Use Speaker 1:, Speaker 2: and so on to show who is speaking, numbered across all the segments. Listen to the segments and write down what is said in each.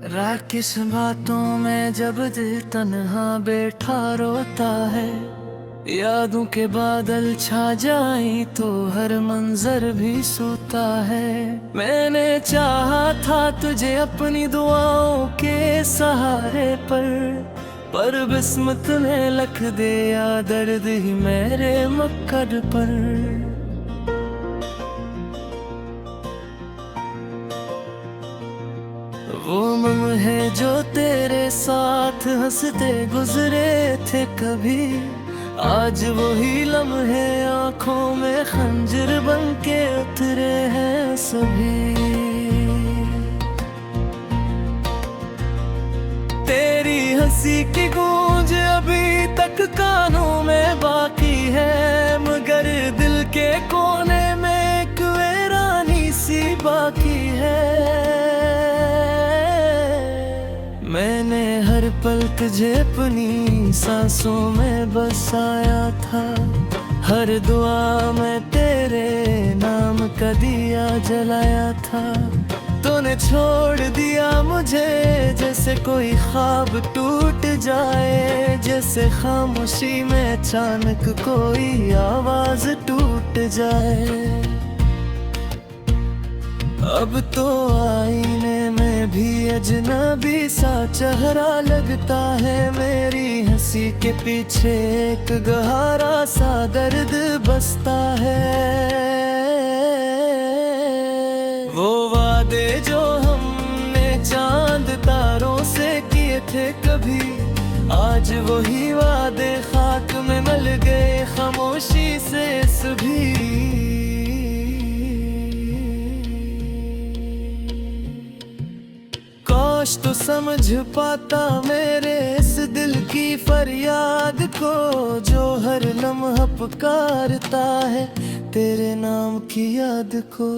Speaker 1: रात किस बातों में जब दिल तन्हा बैठा रोता है, यादों के बादल छा जाए तो हर मंजर भी सूता है। मैंने चाहा था तुझे अपनी दुआओं के सहारे पर बिस्मत ने लख दिया दर्द ही मेरे मक्कड़ पर। वो लम्हे जो तेरे साथ हंसते गुजरे थे कभी, आज वही लम्हे आंखों में खंजर बन के उतरे हैं सभी। तेरी हंसी की गूंज अभी तक कानों में बाकी है, मगर दिल के कोने में एक वीरानी सी बाकी है। मैंने हर पल तुझे अपनी सांसों में बसाया था, हर दुआ में तेरे नाम का दिया जलाया था। तूने छोड़ दिया मुझे जैसे कोई ख्वाब टूट जाए, जैसे खामोशी में अचानक कोई आवाज टूट जाए। अब तो आईने में भी अजनबी सा चेहरा लगता है, मेरी हंसी के पीछे एक गहरा सा दर्द बसता है। वो वादे जो हमने चांद तारों से किए थे कभी, आज वही वादे खाक में मिल गए खामोशी से सभी। काश तो समझ पाता मेरे इस दिल की फरियाद को, जो हर लम्हा पुकारता है तेरे नाम की याद को।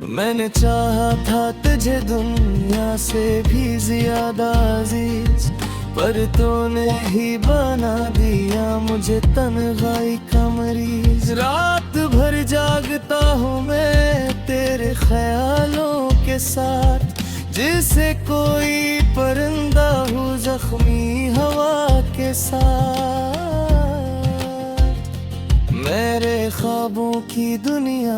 Speaker 1: मैंने चाहा था तुझे दुनिया से भी ज्यादा अजीज, पर तूने ही बना दिया मुझे तन्हाई का मरीज। रात भर जागता हूँ मैं तेरे ख्यालों के साथ, जिसे कोई परिंदा हूँ जख्मी हवा के साथ। मेरे ख्वाबों की दुनिया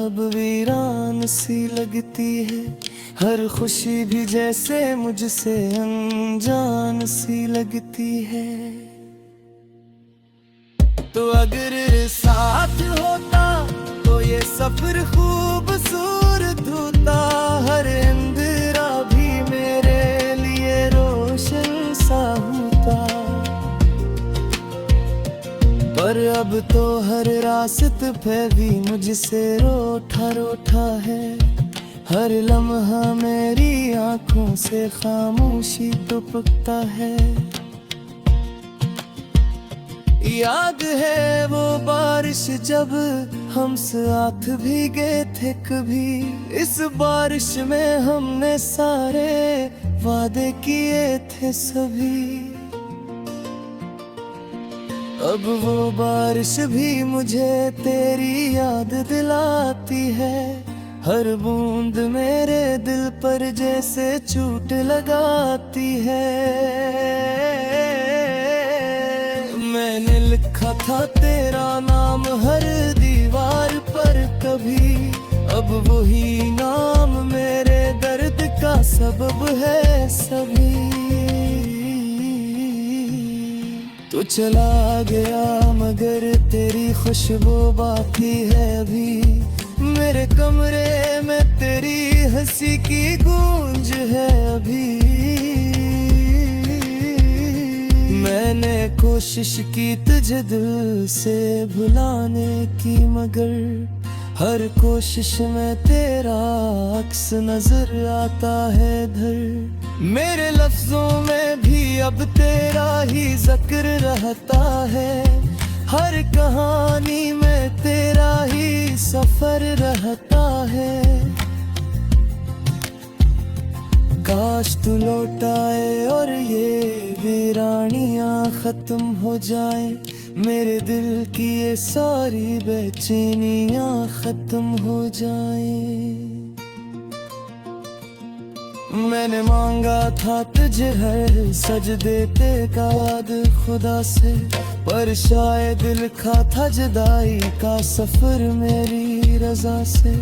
Speaker 1: अब वीरान सी लगती है, हर खुशी भी जैसे मुझसे अनजान सी लगती है। तो अगर साथ होता तो ये सफर खूबसूरत होता, हर अंधेरा भी मेरे लिए रोशन सा होता। पर अब तो हर रास्त पे भी मुझसे रोठा रोठा है, हर लम्हा मेरी आंखों से खामोशी टपकता है। याद है वो बारिश जब हम साथ भीगे थे कभी, इस बारिश में हमने सारे वादे किए थे सभी। अब वो बारिश भी मुझे तेरी याद दिलाती है, हर बूंद मेरे दिल पर जैसे चोट लगाती है। मैंने लिखा था तेरा नाम हर दीवार पर कभी, अब वही नाम मेरे दर्द का सबब है सभी। तू चला गया मगर तेरी खुशबू बाकी है अभी, मेरे कमरे में तेरी हंसी की गूंज है अभी। मैंने कोशिश की तुझे दिल से भुलाने की, मगर हर कोशिश में तेरा अक्स नजर आता है इधर। मेरे लफ्जों में भी अब तेरा ही जिक्र रहता है, हर कहानी में तेरा ही सफर रहता है। काश तू लौट आए और ये वीरानियां खत्म हो जाए, मेरे दिल की ये सारी बेचैनियां खत्म हो जाए। मैंने मांगा था तुझे हर सजदे ते का वाद खुदा से, पर शायद लिखा था जुदाई का सफर मेरी रजा से।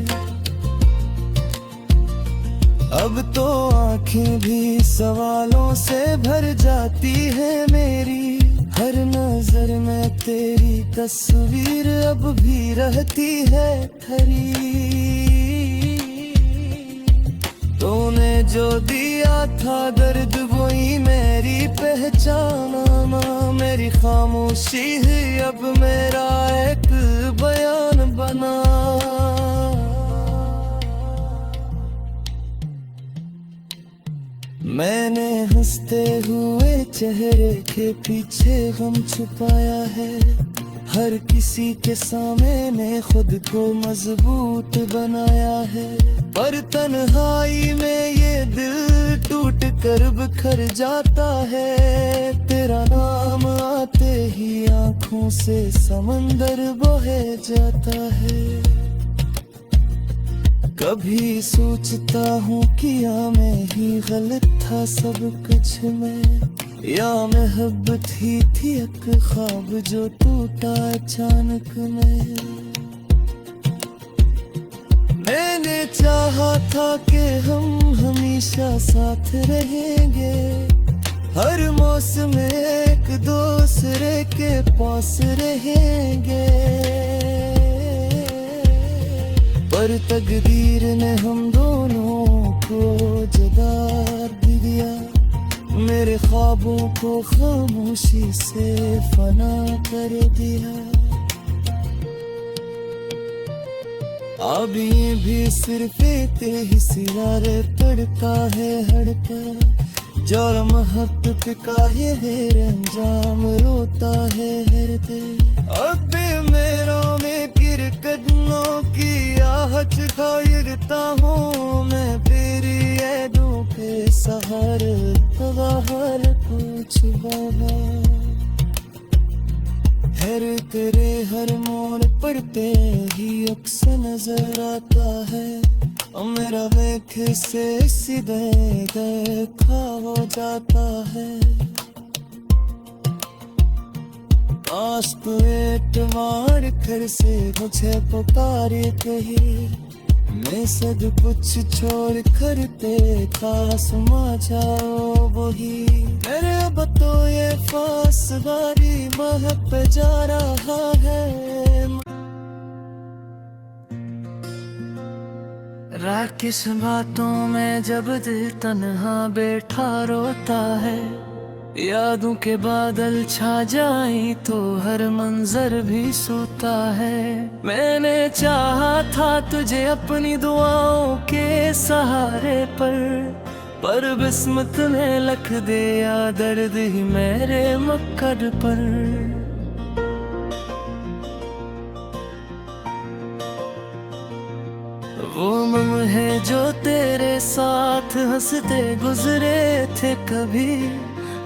Speaker 1: अब तो आंखें भी सवालों से भर जाती है मेरी, हर नजर में तेरी तस्वीर अब भी रहती है खरी। तूने जो दिया था दर्द वही मेरी पहचाना, मेरी खामोशी ही अब मेरा एक बयान बना। मैंने हंसते हुए चेहरे के पीछे गम छुपाया है, हर किसी के सामने खुद को मजबूत बनाया है। पर तन्हाई में ये दिल टूट कर बिखर जाता है, तेरा नाम आते ही आंखों से समंदर बहे जाता है। कभी सोचता हूँ किया मैं ही गलत था सब कुछ में, या मोहब्बत ही थी एक ख्वाब जो टूटा अचानक में। मैंने चाहा था कि हम हमेशा साथ रहेंगे, हर मौसम एक दूसरे के पास रहेंगे। पर तकदीर ने हम दोनों को जुदा दिया, मेरे ख्वाबों को खामोशी से फना कर दिया। अभी भी सिर्फ तेरी सिरारे पड़ता है हड़का, जोर मोहब्बत का ये अंजाम रोता है हृदय। अब मेरा में गिर कदमों की आहट खायरता हूँ मैं, तेरी यादों के सहारे बाहर कुछ बाबा। हर तेरे हर मोड़ पर ते ही अक्सर नजर आता है, मेरा देख से सीधे देखा हो जाता है। आस को एतवार कर से मुझे पुकारे कही, मैं सब कुछ छोड़ कर तेरे पास आ जाओ वही। मेरे अब तो ये फासवारी महक पे जा रहा है। रात किस बातों में जब दिल तन्हा बैठा रोता है, यादों के बादल छा जाए तो हर मंजर भी सोता है। मैंने चाहा था तुझे अपनी दुआओं के सहारे पर बिस्मत ने लख दिया दर्द ही मेरे मक्कड़ पर। वो लम्हे जो तेरे साथ हंसते गुजरे थे कभी,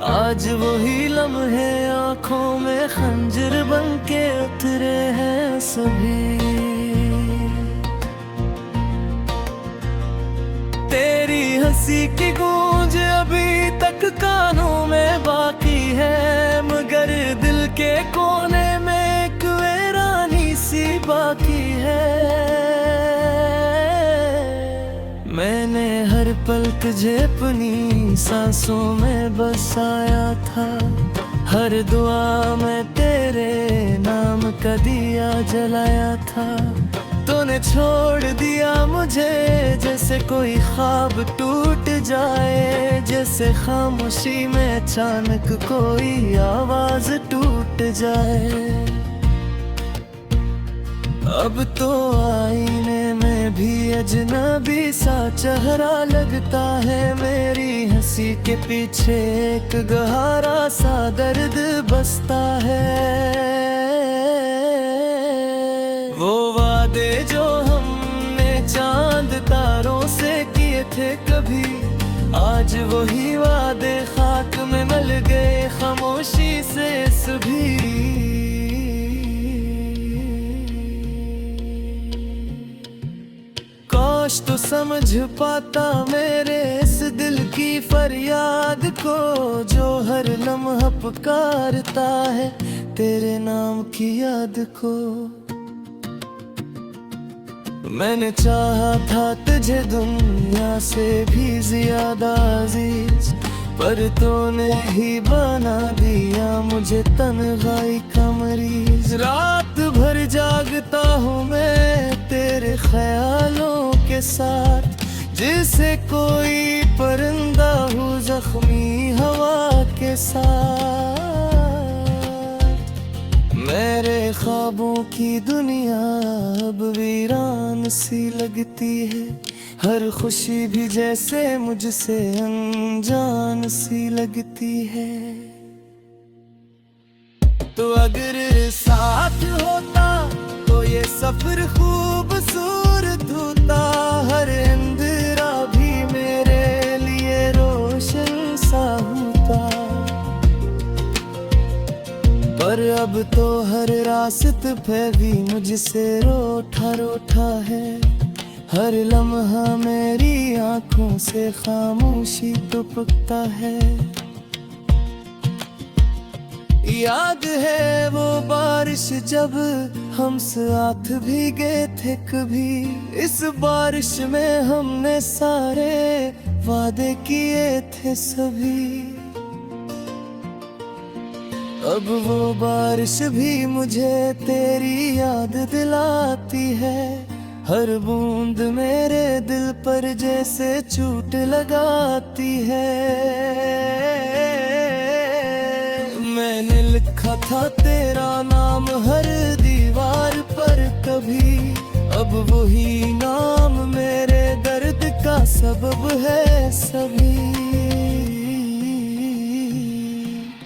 Speaker 1: आज वही लम्हे आंखों में खंजर बन के उतरे हैं सभी। तेरी हंसी की गूंज अभी तक कानों में बाकी है, मगर दिल के कोने में एक वीरानी सी बाकी है। मैंने हर पल तुझे अपनी सांसों में बसाया था, हर दुआ में तेरे नाम का दिया जलाया था। तूने छोड़ दिया मुझे जैसे कोई ख्वाब टूट जाए, जैसे खामोशी में अचानक कोई आवाज टूट जाए। अब तो आईने में भी अजनबी सा चेहरा लगता है, मेरी हंसी के पीछे एक गहरा सा दर्द बसता है। वो वादे जो हमने चांद तारों से किए थे कभी, आज वही वादे खाक में मिल गए खामोशी से सभी। काश तो समझ पाता मेरे इस दिल की फरियाद को, जो हर लम्हा पुकारता है तेरे नाम की याद को। मैंने चाहा था तुझे दुनिया से भी ज्यादा अजीज, पर तूने ही बना दिया मुझे तन्हाई का मरीज। रात भर जागता हूँ मैं तेरे ख्यालों के साथ, जिसे कोई परिंदा हूँ जख्मी हवा के साथ। मेरे ख्वाबों की दुनिया अब वीरान सी लगती है, हर खुशी भी जैसे मुझसे अनजान सी लगती है। तो अगर साथ होता तो ये सफर खूबसूरत होता, हर अंधेरा भी मेरे लिए रोशन सा होता। पर अब तो हर रास्ते पे भी मुझसे रोठा रोठा है, हर लम्हा मेरी आंखों से खामोशी टपकता है। याद है वो बारिश जब हम साथ भीगे थे कभी, इस बारिश में हमने सारे वादे किए थे सभी। अब वो बारिश भी मुझे तेरी याद दिलाती है, हर बूंद मेरे दिल पर जैसे चोट लगाती है। मैंने लिखा था तेरा नाम हर दीवार पर कभी, अब वही नाम मेरे दर्द का सबब है सभी।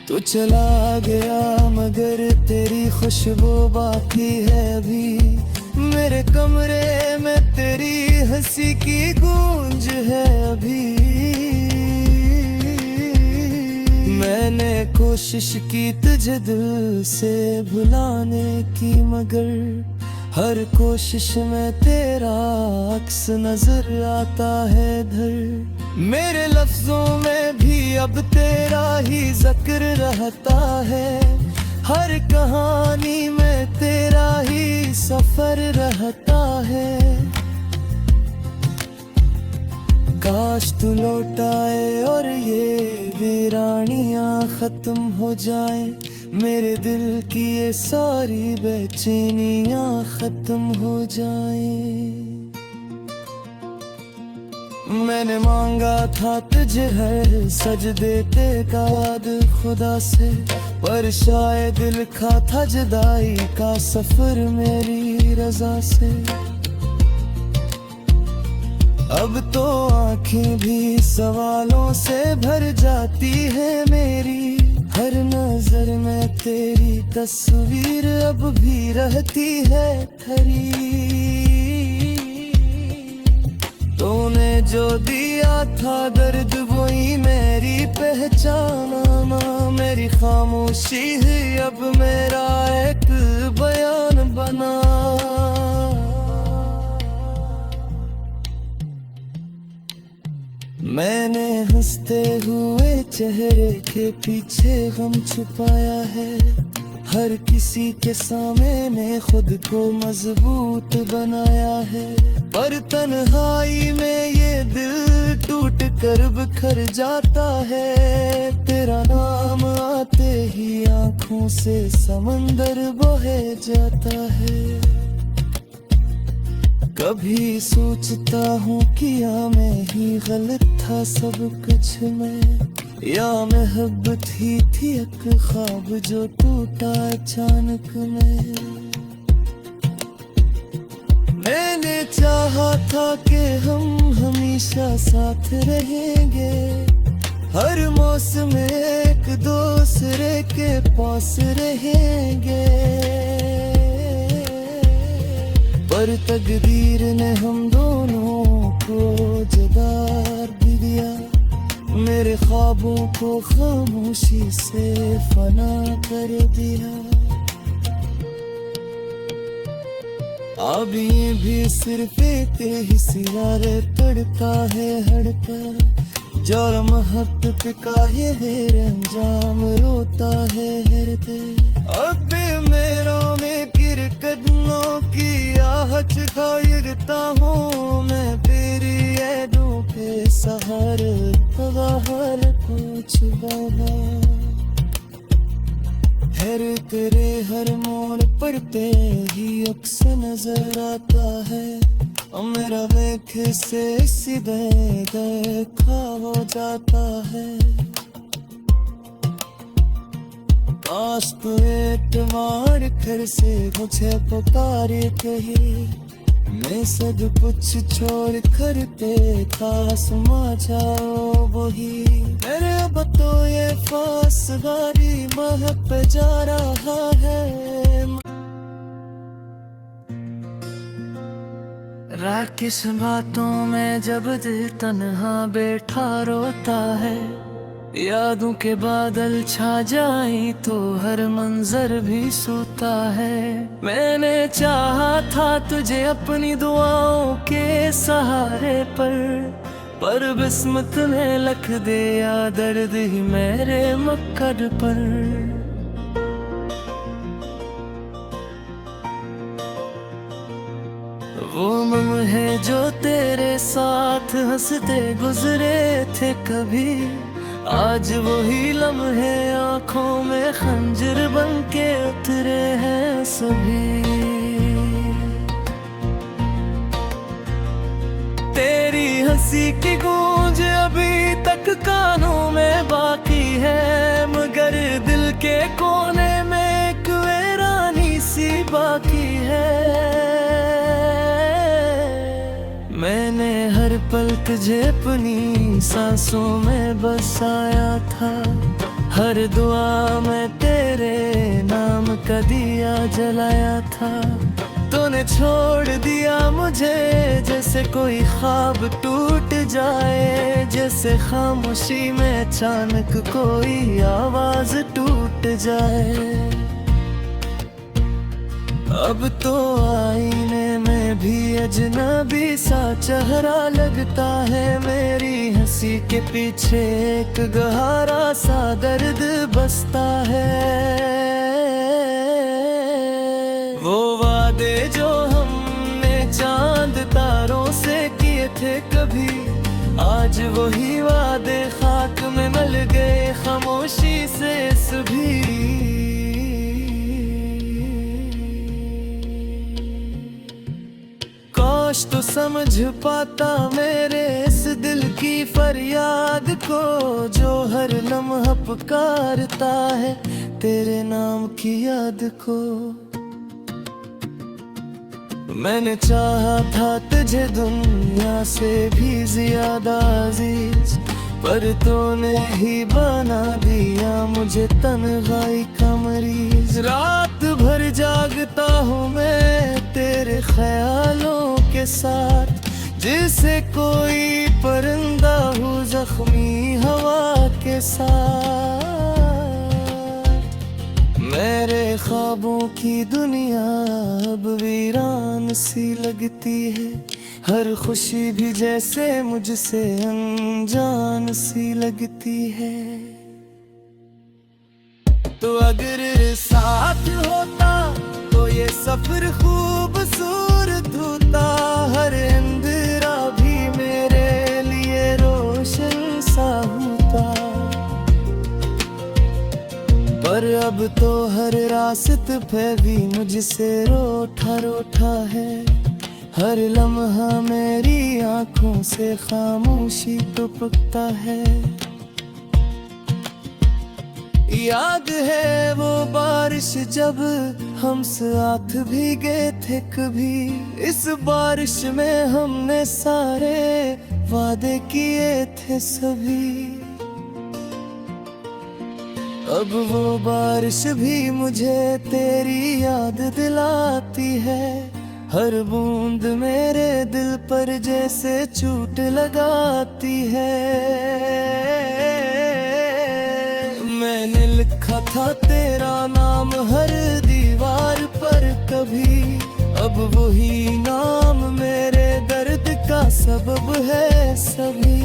Speaker 1: तू चला गया मगर तेरी खुशबू बाकी है अभी, मेरे कमरे में तेरी हंसी की गूंज है अभी। मैंने कोशिश की तुझे दिल से भुलाने की, मगर हर कोशिश में तेरा अक्स नजर आता है इधर। मेरे लफ्जों में भी अब तेरा ही जिक्र रहता है, हर कहानी में तेरा ही सफर रहता है। काश तू लौट आए और ये वीरानियां खत्म हो जाए, मेरे दिल की ये सारी बेचैनियां खत्म हो जाए। मैंने मांगा था तुझे हर सजदे का वाद खुदा से, पर शायद लिखा था जुदाई का सफर मेरी रजा से। अब तो आंखें भी सवालों से भर जाती है मेरी, हर नजर में तेरी तस्वीर अब भी रहती है खरी। तूने जो दिया था दर्द वही मेरी पहचाना, मेरी खामोशी ही अब मेरा एक बयान बना। मैंने हंसते हुए चेहरे के पीछे गम छुपाया है, हर किसी के सामने खुद को मजबूत बनाया है। पर तन्हाई में ये दिल टूट कर बिखर जाता है, तेरा नाम आते ही आंखों से समंदर बहे जाता है। कभी सोचता हूँ किया मैं ही गलत था सब कुछ में, या मोहब्बत ही थी एक ख्वाब जो टूटा अचानक में। मैंने चाहा था कि हम हमेशा साथ रहेंगे, हर मौसम एक दूसरे के पास रहेंगे। पर तकदीर ने हम दोनों को जुदा भी दिया, मेरे ख्वाबों को खामोशी से फना कर दिया। अभी भी सिर्फ एक ही सियारे तड़का है हड़का जोर मोहब्बत का ये अंजाम रोता है हृदय अब मेरों में गिर कदमों की आहट खायरता हूँ मैं तेरी यादों के सहारे हर कुछ बना हर तेरे हर मोड़ पर ही अक्सर नजर आता है मेरा देखे से सीधे देखा हो जाता है काश तू एतबार कर से मुझे पुकारे कही मैं सब कुछ छोड़ कर तेरे पास आ जाओ वही मेरे अब तो ये फासगारी महक पे जा रहा है रात किस बातों में जब दिल तन्हा बैठा रोता है यादों के बादल छा जाए तो हर मंजर भी सूता है मैंने चाहा था तुझे अपनी दुआओं के सहारे पर बिस्मत ने लख दिया दर्द ही मेरे मक्कड़ पर वो लम्हे जो तेरे साथ हंसते गुजरे थे कभी आज वही लम्हे आंखों में खंजर बन के उतरे हैं सभी तेरी हंसी की गूंज अभी तक कानों में बाकी है मगर दिल के कोने में एक वीरानी सी बाकी है मैंने हर पल तुझे अपनी सांसों में बसाया था हर दुआ में तेरे नाम का दिया जलाया था तूने छोड़ दिया मुझे जैसे कोई ख्वाब टूट जाए जैसे खामोशी में अचानक कोई आवाज टूट जाए अब तो आईने में भी अजनबी सा चेहरा लगता है मेरी हंसी के पीछे एक गहरा सा दर्द बसता है वो वादे जो हमने चांद तारों से किए थे कभी आज वही वादे खाक में मिल गए खामोशी से सभी काश तो समझ पाता मेरे इस दिल की फरियाद को जो हर लम्हा पुकारता है तेरे नाम की याद को मैंने चाहा था तुझे दुनिया से भी ज्यादा अजीज पर तूने ही बना दिया मुझे तन्हाई का मरीज रात भर जागता हूँ मैं तेरे ख्यालों के साथ जिसे कोई परिंदा हो जख्मी हवा के साथ मेरे ख्वाबों की दुनिया अब वीरान सी लगती है हर खुशी भी जैसे मुझसे अनजान सी लगती है तो अगर साथ होता तो ये सफर खूबसूरत होता हर अंधेरा भी मेरे लिए रोशन सा होता पर अब तो हर रास्ते पे भी मुझसे रोठा रोठा है हर लम्हा मेरी आंखों से खामोशी टपकता है याद है वो बारिश जब हम साथ भीगे थे कभी इस बारिश में हमने सारे वादे किए थे सभी अब वो बारिश भी मुझे तेरी याद दिलाती है हर बूंद मेरे दिल पर जैसे चोट लगाती है मैंने लिखा था तेरा नाम हर दीवार पर कभी अब वही नाम मेरे दर्द का सबब है सभी।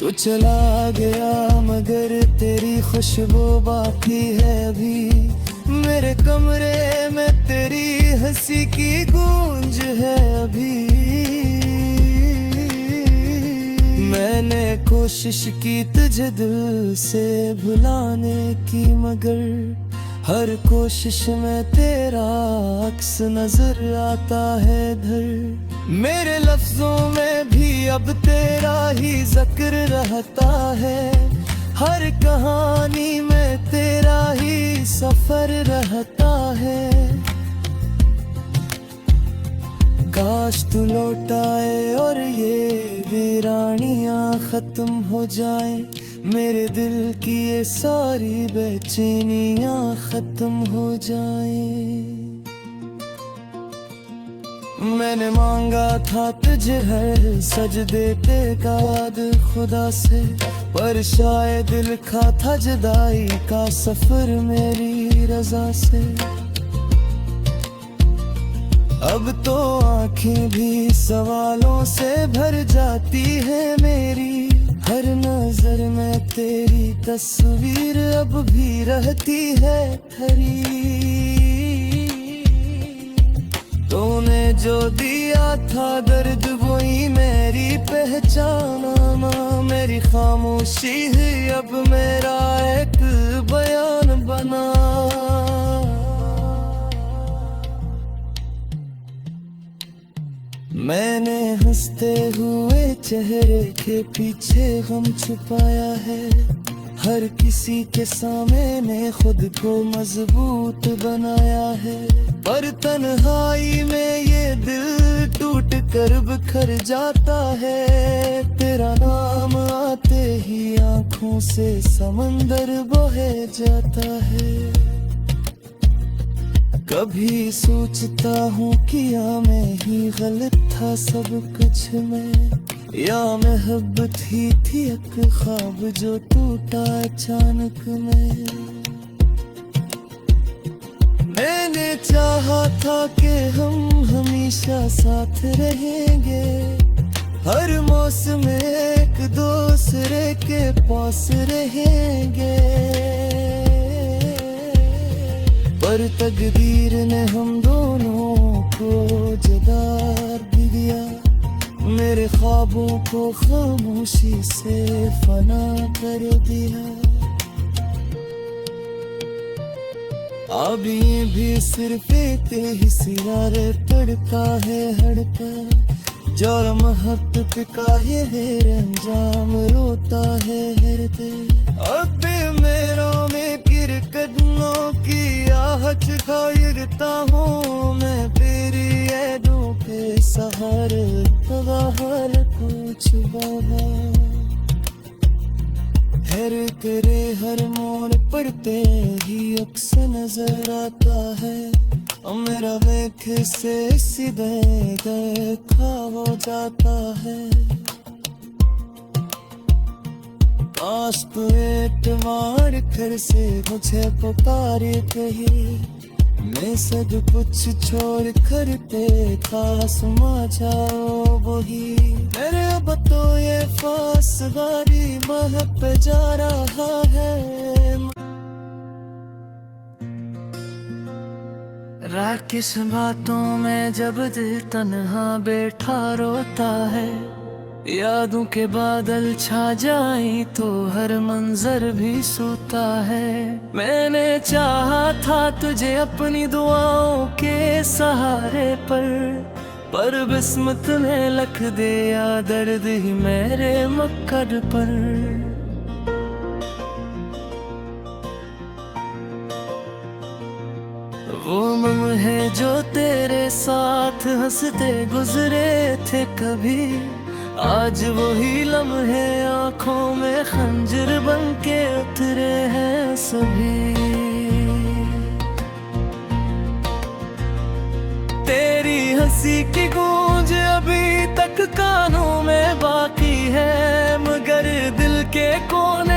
Speaker 1: तू चला गया मगर तेरी खुशबू बाकी है अभी। मेरे कमरे में तेरी हंसी की गूंज है अभी। मैंने कोशिश की तुझे दिल से भुलाने की, मगर हर कोशिश में तेरा अक्स नजर आता है इधर। मेरे लफ्जों में भी अब तेरा ही जिक्र रहता है। हर कहानी में तेरा ही सफर रहता है। काश तू लौट आए और ये वीरानियां खत्म हो जाए। मेरे दिल की ये सारी बेचैनियां खत्म हो जाए। मैंने मांगा था तुझे हर सजदे पे काद खुदा से, पर शायद लिखा था जुदाई का सफर मेरी रजा से। अब तो आंखें भी सवालों से भर जाती है मेरी। हर नजर में तेरी तस्वीर अब भी रहती है खरी। तूने जो दिया था दर्द वही मेरी पहचाना। मेरी खामोशी ही अब मेरा एक बयान बना। मैंने हंसते हुए चेहरे के पीछे गम छुपाया है। हर किसी के सामने खुद को मजबूत बनाया है, पर तन्हाई में ये दिल टूट कर बिखर जाता है। तेरा नाम आते ही आंखों से समंदर बहे जाता है। कभी सोचता हूँ किया मैं ही गलत था सब कुछ में, या मोहब्बत ही थी एक ख्वाब जो टूटा अचानक में। मैंने चाहा था कि हम हमेशा साथ रहेंगे, हर मौसम एक दूसरे के पास रहेंगे। पर तकदीर ने हम दोनों को जुदा भी दिया। मेरे ख्वाबों को खामोशी से फना कर दिया। अब ये भी सिर्फ एक ही सिरारे पड़ता है हड़का। जो मोहब्बत का ये अंजाम रोता है हृदय। अब मेरा में गिर कदमों की आहट खायरता हूँ मैं तेरी यादों के सहारे। बाहर कुछ बाबा हर तेरे हर मोड़ पर ते ही अक्सर नजर आता है। मेरा देख से सीधे देखा हो जाता है। आस तो एतवार घर से मुझे पुकारे कही। मैं सब कुछ छोड़ कर पे खास मा जाओ वही। मेरे अब तो ये फासगारी मह पे जा रहा है। रात किस बातों में जब दिल तन्हा बैठा रोता है। यादों के बादल छा जाए तो हर मंजर भी सूता है। मैंने चाहा था तुझे अपनी दुआओं के सहारे पर बिस्मत ने लख दिया दर्द ही मेरे मक्कड़ पर। वो लम्हे जो तेरे साथ हंसते गुजरे थे कभी, आज वही लम्हे आंखों में खंजर बन के उतरे हैं सभी। तेरी हंसी की गूंज अभी तक कानों में बाकी है, मगर दिल के कोने